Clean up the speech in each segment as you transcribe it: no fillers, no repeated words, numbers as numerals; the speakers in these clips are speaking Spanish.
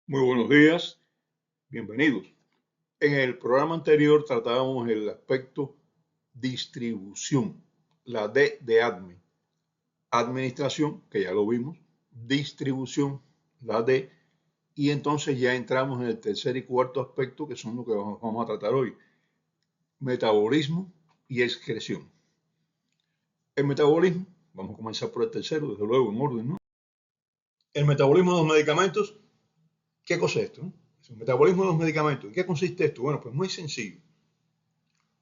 Muy buenos días, bienvenidos. En el programa anterior tratábamos el aspecto distribución, la D de admin, administración, que ya lo vimos, distribución, la D, y entonces ya entramos en el tercer y cuarto aspecto, que son lo que vamos a tratar hoy, metabolismo y excreción. El metabolismo, vamos a comenzar por el tercero, desde luego en orden, ¿no? El metabolismo de los medicamentos, ¿qué cosa es esto? ¿No? El metabolismo de los medicamentos, ¿en qué consiste esto? Bueno, pues muy sencillo.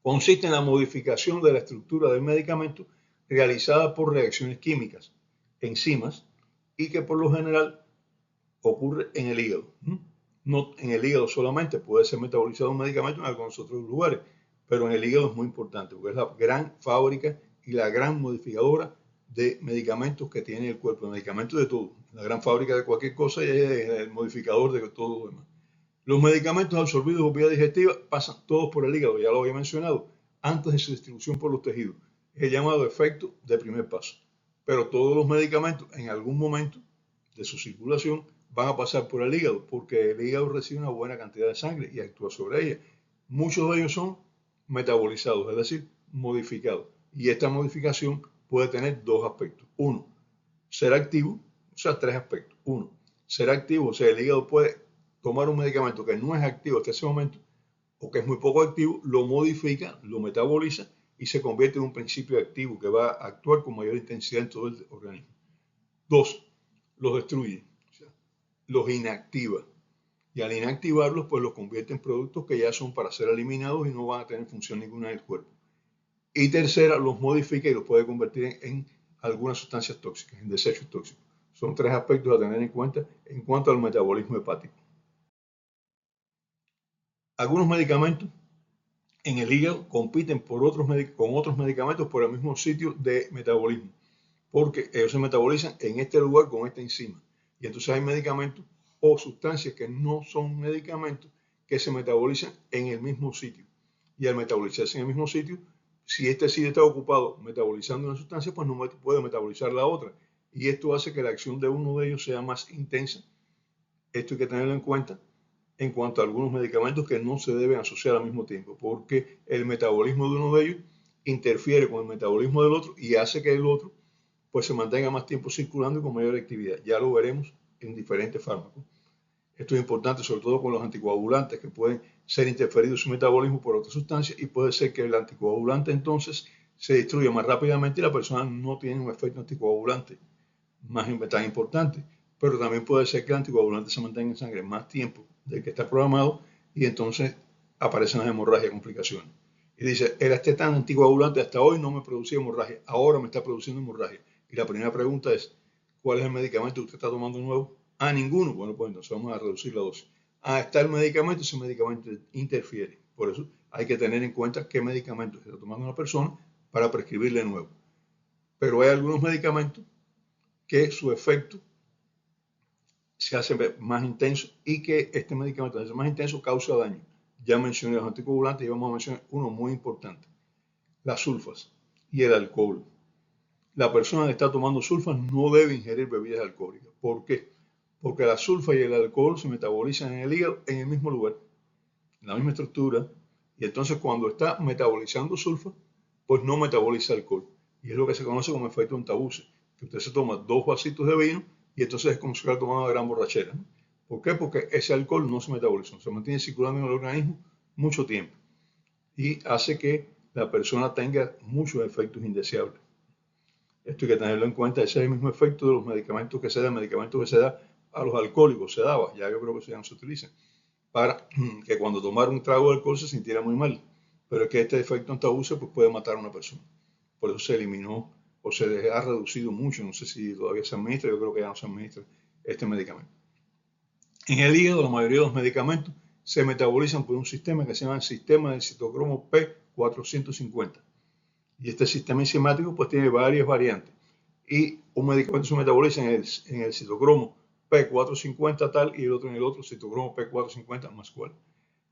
Consiste en la modificación de la estructura del medicamento realizada por reacciones químicas, enzimas, y que por lo general ocurre en el hígado. No en el hígado solamente, puede ser metabolizado un medicamento en algunos otros lugares, pero en el hígado es muy importante porque es la gran fábrica y la gran modificadora de medicamentos que tiene el cuerpo, medicamentos de todo, la gran fábrica de cualquier cosa y es el modificador de todo lo demás. Los medicamentos absorbidos por vía digestiva pasan todos por el hígado, ya lo había mencionado, antes de su distribución por los tejidos. Es el llamado efecto de primer paso. Pero todos los medicamentos en algún momento de su circulación van a pasar por el hígado, porque el hígado recibe una buena cantidad de sangre y actúa sobre ella. Muchos de ellos son metabolizados, es decir, modificados. Y esta modificación puede tener dos aspectos. Uno, ser activo, o sea, tres aspectos. Uno, ser activo, o sea, el hígado puede tomar un medicamento que no es activo hasta ese momento o que es muy poco activo, lo modifica, lo metaboliza y se convierte en un principio activo que va a actuar con mayor intensidad en todo el organismo. Dos, los destruye, o sea, los inactiva. Y al inactivarlos, pues los convierte en productos que ya son para ser eliminados y no van a tener función ninguna en el cuerpo. Y tercera, los modifica y los puede convertir en algunas sustancias tóxicas, en desechos tóxicos. Son tres aspectos a tener en cuenta en cuanto al metabolismo hepático. Algunos medicamentos en el hígado compiten con otros medicamentos por el mismo sitio de metabolismo, porque ellos se metabolizan en este lugar con esta enzima. Y entonces hay medicamentos o sustancias que no son medicamentos que se metabolizan en el mismo sitio. Y al metabolizarse en el mismo sitio, si este sitio está ocupado metabolizando una sustancia, pues no puede metabolizar la otra. Y esto hace que la acción de uno de ellos sea más intensa. Esto hay que tenerlo en cuenta en cuanto a algunos medicamentos que no se deben asociar al mismo tiempo, porque el metabolismo de uno de ellos interfiere con el metabolismo del otro y hace que el otro pues se mantenga más tiempo circulando y con mayor actividad. Ya lo veremos en diferentes fármacos. Esto es importante sobre todo con los anticoagulantes que pueden ser interferidos en su metabolismo por otras sustancias y puede ser que el anticoagulante entonces se destruya más rápidamente y la persona no tiene un efecto anticoagulante más tan importante, pero también puede ser que el anticoagulante se mantenga en sangre más tiempo del que está programado y entonces aparecen las hemorragias, complicaciones. Y dice, era este tan anticoagulante, hasta hoy no me producía hemorragia, ahora me está produciendo hemorragia. Y la primera pregunta es, ¿cuál es el medicamento que usted está tomando nuevo? Ah, ninguno. Bueno, pues entonces vamos a reducir la dosis. Ah, está el medicamento, ese medicamento interfiere. Por eso hay que tener en cuenta qué medicamento está tomando una persona para prescribirle nuevo. Pero hay algunos medicamentos que su efecto se hace más intenso y que este medicamento al ser más intenso causa daño. Ya mencioné los anticoagulantes y vamos a mencionar uno muy importante, las sulfas y el alcohol. La persona que está tomando sulfas no debe ingerir bebidas alcohólicas. ¿Por qué? Porque la sulfa y el alcohol se metabolizan en el hígado en el mismo lugar, en la misma estructura, y entonces cuando está metabolizando sulfa, pues no metaboliza alcohol. Y es lo que se conoce como efecto Antabuse, que usted se toma 2 vasitos de vino y entonces es como si hubiera tomado una gran borrachera. ¿No? ¿Por qué? Porque ese alcohol no se metaboliza, se mantiene circulando en el organismo mucho tiempo y hace que la persona tenga muchos efectos indeseables. Esto hay que tenerlo en cuenta, ese es el mismo efecto de los medicamentos que se dan, medicamentos que se da a los alcohólicos, se daba, ya yo creo que eso ya no se utiliza, para que cuando tomara un trago de alcohol se sintiera muy mal. Pero es que este efecto antabuse pues, puede matar a una persona. Por eso se eliminó o se ha reducido mucho, no sé si todavía se administra, yo creo que ya no se administra este medicamento. En el hígado la mayoría de los medicamentos se metabolizan por un sistema que se llama el sistema del citocromo P450. Y este sistema enzimático pues tiene varias variantes. Y un medicamento se metaboliza en el citocromo P450 tal y el otro en el otro citocromo P450 más cual.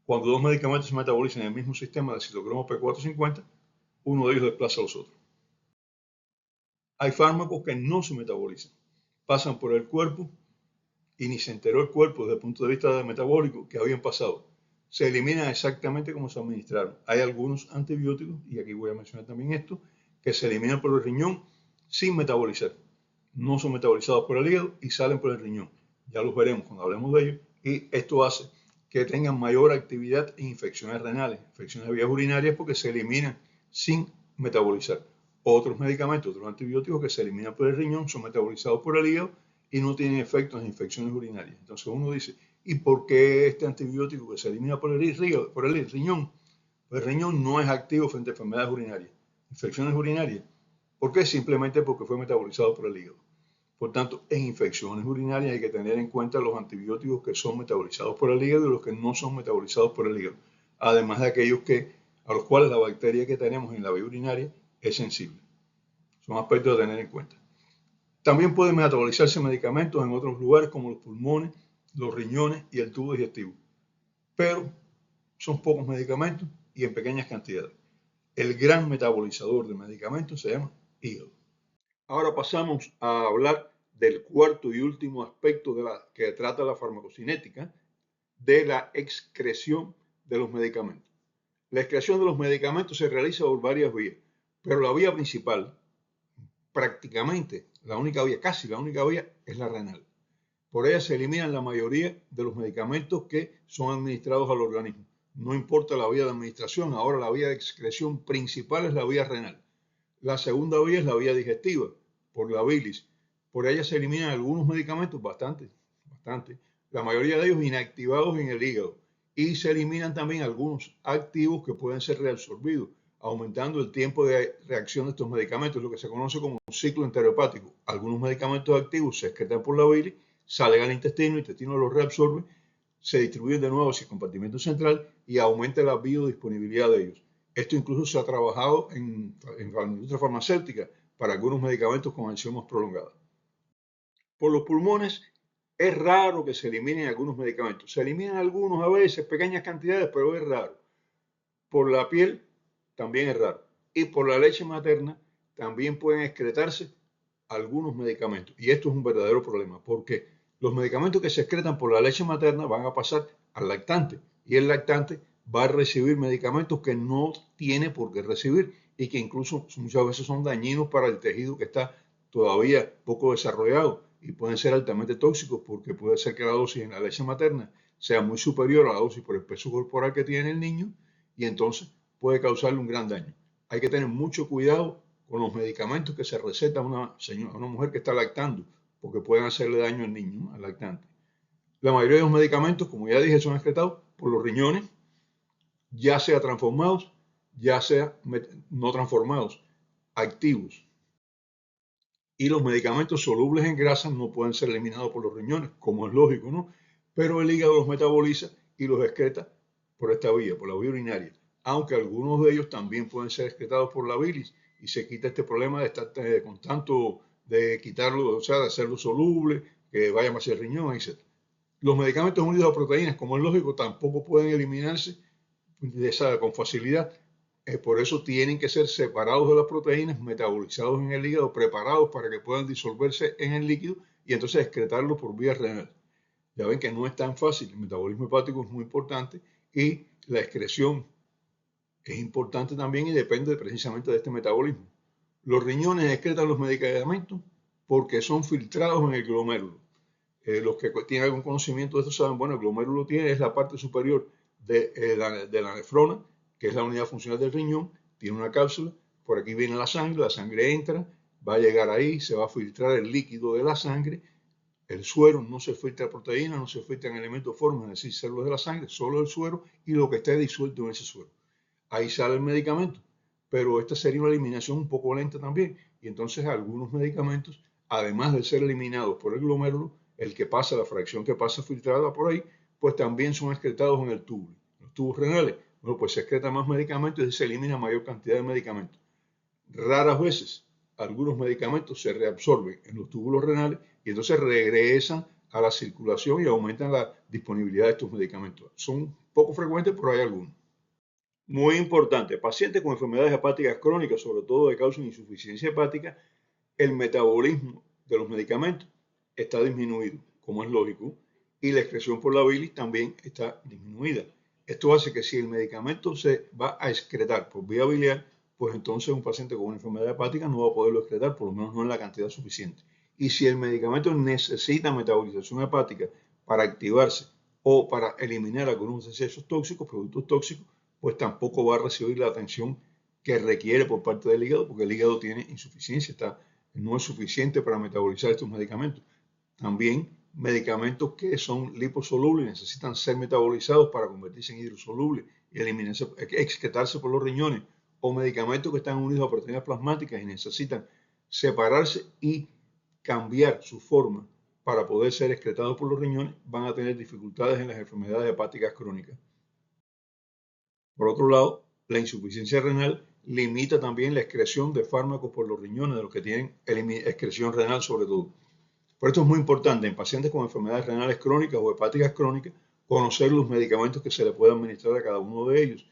Cuando dos medicamentos se metabolizan en el mismo sistema de citocromo P450, uno de ellos desplaza a los otros. Hay fármacos que no se metabolizan, pasan por el cuerpo y ni se enteró el cuerpo desde el punto de vista metabólico que habían pasado. Se eliminan exactamente como se administraron. Hay algunos antibióticos, y aquí voy a mencionar también esto, que se eliminan por el riñón sin metabolizar. No son metabolizados por el hígado y salen por el riñón. Ya los veremos cuando hablemos de ellos. Y esto hace que tengan mayor actividad en infecciones renales, infecciones de vías urinarias, porque se eliminan sin metabolizar. Otros medicamentos, otros antibióticos que se eliminan por el riñón son metabolizados por el hígado y no tienen efectos en infecciones urinarias. Entonces uno dice, ¿y por qué este antibiótico que se elimina por el riñón? Pues el riñón no es activo frente a enfermedades urinarias, infecciones urinarias. ¿Por qué? Simplemente porque fue metabolizado por el hígado. Por tanto, en infecciones urinarias hay que tener en cuenta los antibióticos que son metabolizados por el hígado y los que no son metabolizados por el hígado. Además de aquellos a los cuales la bacteria que tenemos en la vía urinaria es sensible. Son aspectos a tener en cuenta. También pueden metabolizarse medicamentos en otros lugares como los pulmones, los riñones y el tubo digestivo. Pero son pocos medicamentos y en pequeñas cantidades. El gran metabolizador de medicamentos se llama hígado. Ahora pasamos a hablar del cuarto y último aspecto que trata la farmacocinética, de la excreción de los medicamentos. La excreción de los medicamentos se realiza por varias vías, pero la vía principal, prácticamente la única vía, casi la única vía, es la renal. Por ella se eliminan la mayoría de los medicamentos que son administrados al organismo. No importa la vía de administración, ahora la vía de excreción principal es la vía renal. La segunda vía es la vía digestiva, por la bilis. Por ella se eliminan algunos medicamentos, bastante. La mayoría de ellos inactivados en el hígado. Y se eliminan también algunos activos que pueden ser reabsorbidos, aumentando el tiempo de reacción de estos medicamentos, lo que se conoce como un ciclo enterohepático. Algunos medicamentos activos se excretan por la bilis, salen al intestino, el intestino los reabsorbe, se distribuyen de nuevo hacia el compartimento central y aumenta la biodisponibilidad de ellos. Esto incluso se ha trabajado en la industria farmacéutica para algunos medicamentos con acción más prolongada. Por los pulmones es raro que se eliminen algunos medicamentos. Se eliminan algunos a veces, pequeñas cantidades, pero es raro. Por la piel también es raro. Y por la leche materna también pueden excretarse algunos medicamentos. Y esto es un verdadero problema, porque los medicamentos que se excretan por la leche materna van a pasar al lactante. Y el lactante va a recibir medicamentos que no tiene por qué recibir y que incluso muchas veces son dañinos para el tejido que está todavía poco desarrollado y pueden ser altamente tóxicos porque puede ser que la dosis en la leche materna sea muy superior a la dosis por el peso corporal que tiene el niño y entonces puede causarle un gran daño. Hay que tener mucho cuidado con los medicamentos que se receta a una mujer que está lactando porque pueden hacerle daño al niño, al lactante. La mayoría de los medicamentos, como ya dije, son excretados por los riñones, ya sea transformados, ya sea no transformados, activos. Y los medicamentos solubles en grasa no pueden ser eliminados por los riñones, como es lógico, ¿no? Pero el hígado los metaboliza y los excreta por esta vía, por la vía urinaria. Aunque algunos de ellos también pueden ser excretados por la bilis y se quita este problema de estar con tanto de quitarlo, o sea, de hacerlo soluble, que vaya más hacia el riñón, etc. Los medicamentos unidos a proteínas, como es lógico, tampoco pueden eliminarse con facilidad. Por eso tienen que ser separados de las proteínas, metabolizados en el hígado, preparados para que puedan disolverse en el líquido y entonces excretarlos por vía renal. Ya ven que no es tan fácil, el metabolismo hepático es muy importante y la excreción es importante también y depende precisamente de este metabolismo. Los riñones excretan los medicamentos porque son filtrados en el glomérulo. Los que tienen algún conocimiento de esto saben, bueno, el glomérulo es la parte superior de la nefrona, que es la unidad funcional del riñón, tiene una cápsula, por aquí viene la sangre entra, va a llegar ahí, se va a filtrar el líquido de la sangre, el suero, no se filtra proteína, no se filtran elementos formas, es decir, células de la sangre, solo el suero y lo que esté disuelto en ese suero. Ahí sale el medicamento, pero esta sería una eliminación un poco lenta también, y entonces algunos medicamentos, además de ser eliminados por el glomérulo, el que pasa, la fracción que pasa filtrada por ahí, pues también son excretados en el tubo, los tubos renales. Bueno, pues se excreta más medicamentos y se elimina mayor cantidad de medicamentos. Raras veces algunos medicamentos se reabsorben en los túbulos renales y entonces regresan a la circulación y aumentan la disponibilidad de estos medicamentos. Son poco frecuentes, pero hay algunos. Muy importante, pacientes con enfermedades hepáticas crónicas, sobre todo de causa de insuficiencia hepática, el metabolismo de los medicamentos está disminuido. como es lógico, y la excreción por la bilis también está disminuida. Esto hace que si el medicamento se va a excretar por vía biliar, pues entonces un paciente con una enfermedad hepática no va a poderlo excretar, por lo menos no en la cantidad suficiente. Y si el medicamento necesita metabolización hepática para activarse o para eliminar algunos excesos tóxicos, productos tóxicos, pues tampoco va a recibir la atención que requiere por parte del hígado, porque el hígado tiene insuficiencia, no es suficiente para metabolizar estos medicamentos. También medicamentos que son liposolubles necesitan ser metabolizados para convertirse en hidrosolubles y excretarse por los riñones, o medicamentos que están unidos a proteínas plasmáticas y necesitan separarse y cambiar su forma para poder ser excretados por los riñones, van a tener dificultades en las enfermedades hepáticas crónicas. Por otro lado, la insuficiencia renal limita también la excreción de fármacos por los riñones de los que tienen excreción renal sobre todo. Por esto es muy importante en pacientes con enfermedades renales crónicas o hepáticas crónicas conocer los medicamentos que se le puede administrar a cada uno de ellos.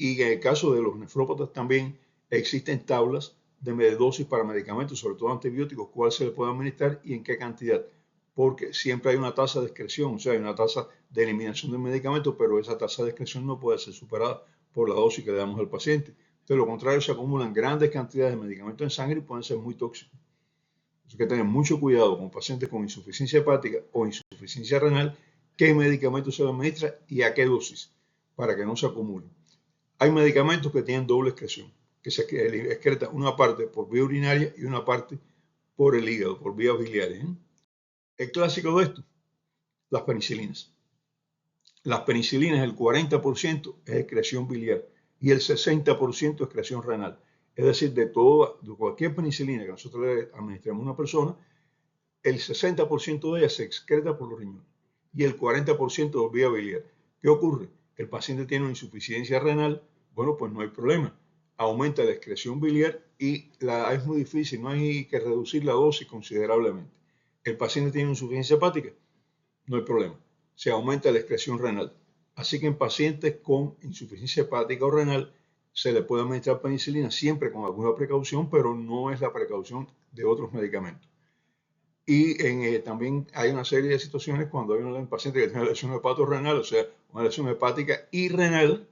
Y en el caso de los nefrópatas también existen tablas de dosis para medicamentos, sobre todo antibióticos, cuál se le puede administrar y en qué cantidad. Porque siempre hay una tasa de excreción, o sea, hay una tasa de eliminación del medicamento, pero esa tasa de excreción no puede ser superada por la dosis que le damos al paciente. De lo contrario, se acumulan grandes cantidades de medicamentos en sangre y pueden ser muy tóxicos. Hay que tener mucho cuidado con pacientes con insuficiencia hepática o insuficiencia renal, qué medicamento se le administra y a qué dosis, para que no se acumulen. Hay medicamentos que tienen doble excreción, que se excreta una parte por vía urinaria y una parte por el hígado, por vías biliares. El clásico de esto, las penicilinas. Las penicilinas, el 40% es excreción biliar y el 60% es excreción renal. Es decir, de cualquier penicilina que nosotros le administremos a una persona, el 60% de ella se excreta por los riñones y el 40% por vía biliar. ¿Qué ocurre? El paciente tiene una insuficiencia renal, bueno, pues no hay problema. Aumenta la excreción biliar y es muy difícil, no hay que reducir la dosis considerablemente. El paciente tiene insuficiencia hepática, no hay problema. Se aumenta la excreción renal. Así que en pacientes con insuficiencia hepática o renal se le puede administrar penicilina siempre con alguna precaución, pero no es la precaución de otros medicamentos. Y también hay una serie de situaciones cuando hay un paciente que tiene una lesión hepatorrenal, o sea, una lesión hepática y renal,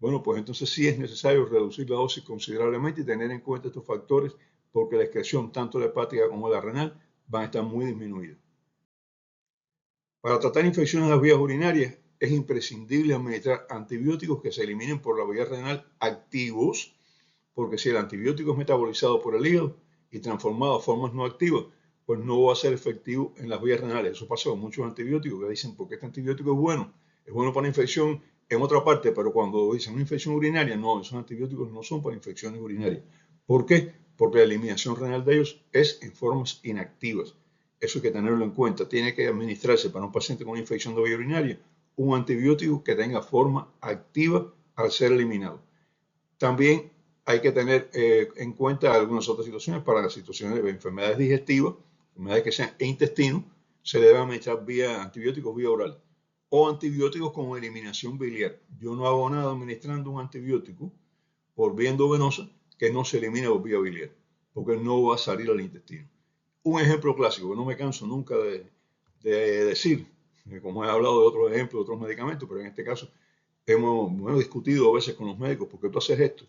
bueno, pues entonces sí es necesario reducir la dosis considerablemente y tener en cuenta estos factores porque la excreción, tanto la hepática como la renal, van a estar muy disminuidas. Para tratar infecciones de las vías urinarias es imprescindible administrar antibióticos que se eliminen por la vía renal activos, porque si el antibiótico es metabolizado por el hígado y transformado a formas no activas, pues no va a ser efectivo en las vías renales. Eso pasa con muchos antibióticos que dicen, porque este antibiótico es bueno para infección en otra parte, pero cuando dicen una infección urinaria, no, esos antibióticos no son para infecciones urinarias. ¿Por qué? Porque la eliminación renal de ellos es en formas inactivas. Eso hay que tenerlo en cuenta. Tiene que administrarse para un paciente con una infección de vía urinaria un antibiótico que tenga forma activa al ser eliminado. También hay que tener en cuenta algunas otras situaciones. Para las situaciones de enfermedades digestivas, enfermedades que sean intestino, se debe administrar antibióticos vía oral o antibióticos con eliminación biliar. Yo no hago nada administrando un antibiótico por vía endovenosa que no se elimine por vía biliar, porque no va a salir al intestino. Un ejemplo clásico que no me canso nunca de decir, como he hablado de otros ejemplos, de otros medicamentos, pero en este caso hemos discutido a veces con los médicos, ¿por qué tú haces esto?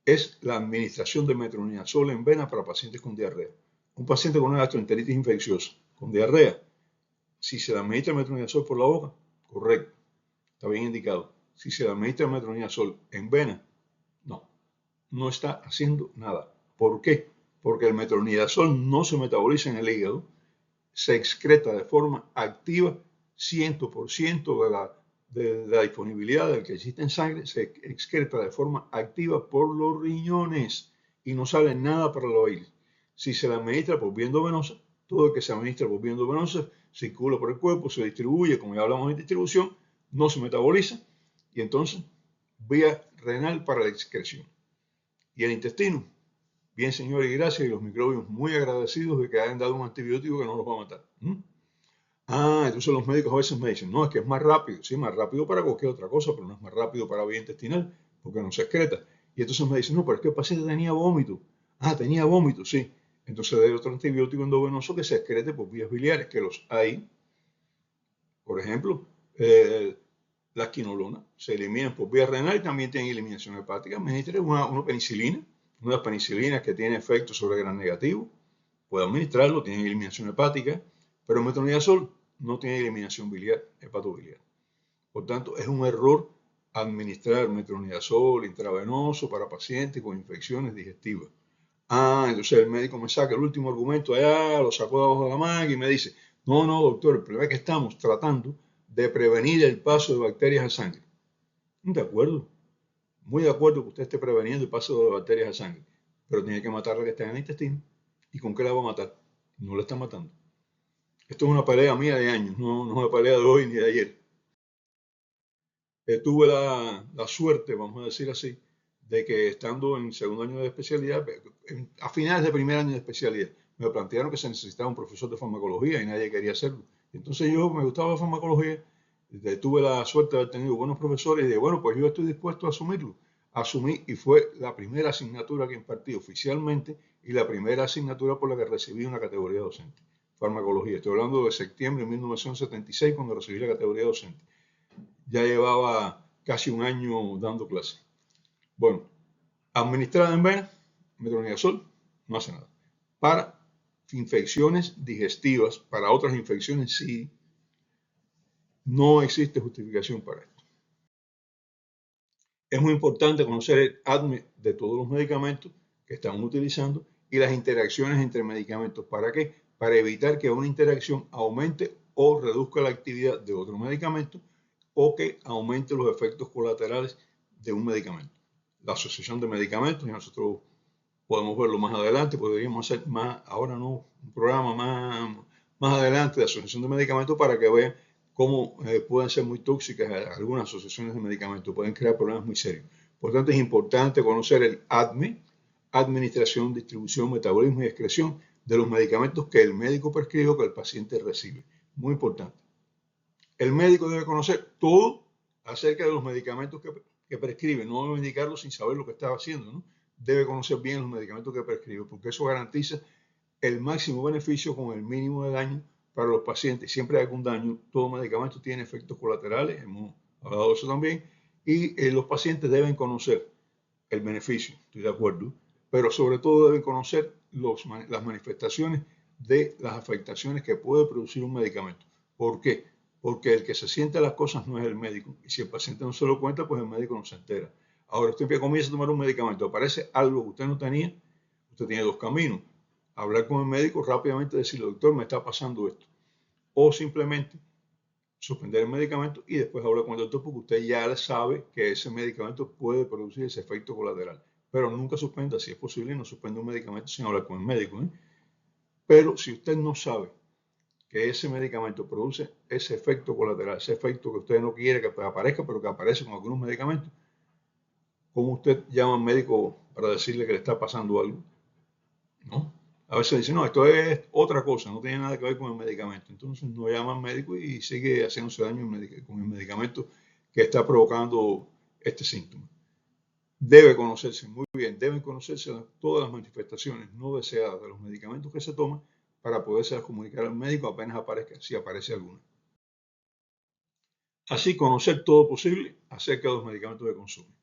Es la administración de metronidazol en vena para pacientes con diarrea. Un paciente con una gastroenteritis infecciosa, con diarrea, si se le administra metronidazol por la boca, correcto, está bien indicado. Si se le administra metronidazol en vena, no está haciendo nada. ¿Por qué? Porque el metronidazol no se metaboliza en el hígado, se excreta de forma activa, 100% de la disponibilidad del que existe en sangre, se excreta de forma activa por los riñones y no sale nada para la bilis. Si se la administra por vía endovenosa, todo el que se administra por vía endovenosa circula por el cuerpo, se distribuye, como ya hablamos en distribución, no se metaboliza y entonces vía renal para la excreción. Y el intestino, bien señores, y gracias, y los microbios muy agradecidos de que hayan dado un antibiótico que no los va a matar. Entonces los médicos a veces me dicen, no, es que es más rápido. Sí, más rápido para cualquier otra cosa, pero no es más rápido para vía intestinal, porque no se excreta. Y entonces me dicen, no, pero es que el paciente tenía vómito. Tenía vómito, sí. Entonces hay otro antibiótico endovenoso que se excrete por vías biliares, que los hay. Por ejemplo, las quinolonas se eliminan por vía renal y también tienen eliminación hepática. Administre una penicilina, una de las penicilinas que tiene efecto sobre gran negativo. Puede administrarlo, tiene eliminación hepática, pero el metronidazol no tiene eliminación biliar, hepatobiliar. Por tanto, es un error administrar metronidazol intravenoso para pacientes con infecciones digestivas. Entonces el médico me saca el último argumento allá, lo sacó de abajo de la manga y me dice, no, doctor, el problema es que estamos tratando de prevenir el paso de bacterias a sangre. De acuerdo, muy de acuerdo que usted esté preveniendo el paso de bacterias a sangre, pero tiene que matar la que está en el intestino. ¿Y con qué la va a matar? No la está matando. Esto es una pelea mía de años, no es una pelea de hoy ni de ayer. Tuve la suerte, vamos a decir así, de que estando en segundo año de especialidad, a finales de primer año de especialidad, me plantearon que se necesitaba un profesor de farmacología y nadie quería hacerlo. Entonces yo me gustaba la farmacología, tuve la suerte de haber tenido buenos profesores y dije, bueno, pues yo estoy dispuesto a asumirlo. Asumí y fue la primera asignatura que impartí oficialmente y la primera asignatura por la que recibí una categoría docente, farmacología. Estoy hablando de septiembre de 1976 cuando recibí la categoría docente. Ya llevaba casi un año dando clase. Bueno, administrada en vena, metronidazol, no hace nada. Para infecciones digestivas, para otras infecciones sí, no existe justificación para esto. Es muy importante conocer el ADME de todos los medicamentos que estamos utilizando y las interacciones entre medicamentos. ¿Para qué? Para evitar que una interacción aumente o reduzca la actividad de otro medicamento o que aumente los efectos colaterales de un medicamento. La asociación de medicamentos, y nosotros podemos verlo más adelante, podríamos hacer más, ahora no, un programa más adelante de asociación de medicamentos para que vean cómo pueden ser muy tóxicas algunas asociaciones de medicamentos, pueden crear problemas muy serios. Por tanto, es importante conocer el ADME, administración, distribución, metabolismo y excreción de los medicamentos que el médico prescribe o que el paciente recibe. Muy importante. El médico debe conocer todo acerca de los medicamentos que prescribe, no debe indicarlo sin saber lo que está haciendo, ¿no? Debe conocer bien los medicamentos que prescribe, porque eso garantiza el máximo beneficio con el mínimo de daño para los pacientes. Siempre hay algún daño, todo medicamento tiene efectos colaterales, hemos hablado de eso también, y los pacientes deben conocer el beneficio, estoy de acuerdo, pero sobre todo deben conocer las manifestaciones de las afectaciones que puede producir un medicamento. ¿Por qué? Porque el que se siente las cosas no es el médico, y si el paciente no se lo cuenta, pues el médico no se entera. Ahora usted comienza a tomar un medicamento, aparece algo que usted no tenía, usted tiene dos caminos: hablar con el médico, rápidamente decirle, doctor, me está pasando esto, o simplemente suspender el medicamento y después hablar con el doctor porque usted ya sabe que ese medicamento puede producir ese efecto colateral. Pero nunca suspenda, si es posible, no suspenda un medicamento sin hablar con el médico, ¿eh? Pero si usted no sabe que ese medicamento produce ese efecto colateral, ese efecto que usted no quiere que aparezca, pero que aparece con algunos medicamentos, ¿cómo usted llama al médico para decirle que le está pasando algo? ¿No? A veces dice, no, esto es otra cosa, no tiene nada que ver con el medicamento. Entonces no llama al médico y sigue haciéndose daño con el medicamento que está provocando este síntoma. Debe conocerse muy bien, deben conocerse todas las manifestaciones no deseadas de los medicamentos que se toman para poderse comunicar al médico apenas aparezca, si aparece alguna. Así, conocer todo posible acerca de los medicamentos que consume.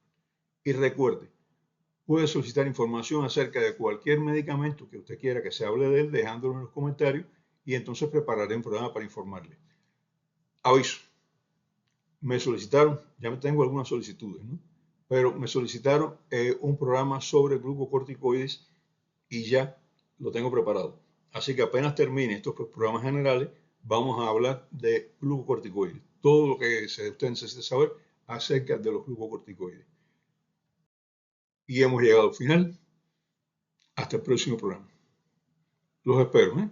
Y recuerde, puede solicitar información acerca de cualquier medicamento que usted quiera que se hable de él, dejándolo en los comentarios, y entonces prepararé un programa para informarle. Aviso, me solicitaron, ya tengo algunas solicitudes, ¿no? Pero me solicitaron un programa sobre glucocorticoides y ya lo tengo preparado. Así que apenas termine estos programas generales, vamos a hablar de glucocorticoides, todo lo que usted necesita saber acerca de los glucocorticoides. Y hemos llegado al final. Hasta el próximo programa. Los espero, ¿eh?